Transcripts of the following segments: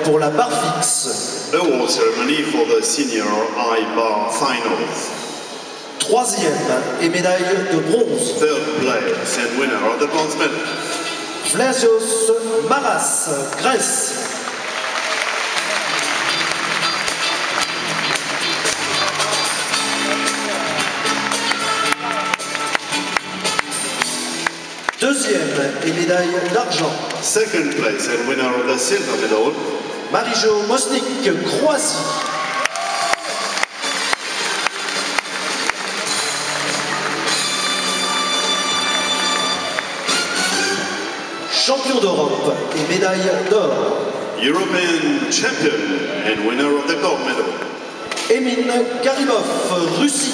pour la barre fixe. Award ceremony for the senior high bar finals. Troisième et médaille de bronze. Third place and winner of the bronze medal. Vlasios Maras, Grèce. Deuxième et médaille d'argent. Second place and winner of the silver medal. Marijo Mosnik, Croatie. Champion d'Europe et médaille d'or. European champion and winner of the gold medal. Emin Karimov, Russie.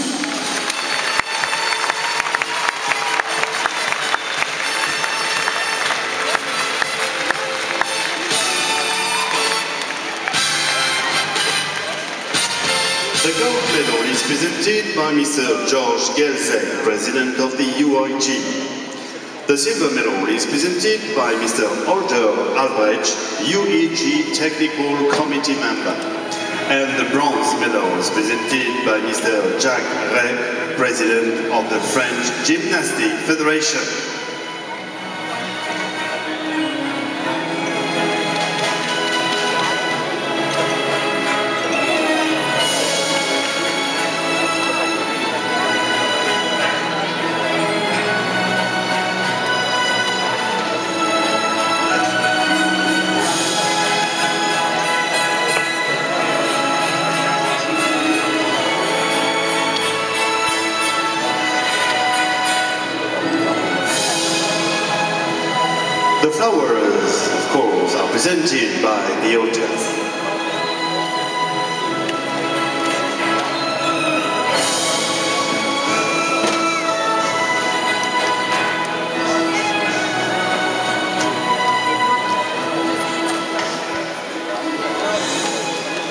The gold medal is presented by Mr. George Gelzek, President of the UIG. The silver medal is presented by Mr. Holger Albrecht, UEG Technical Committee Member. And the bronze medal is presented by Mr. Jacques Rey, President of the French Gymnastic Federation. The flowers, of course, are presented by the hotels.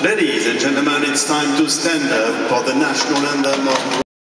Ladies and gentlemen, it's time to stand up for the national anthem of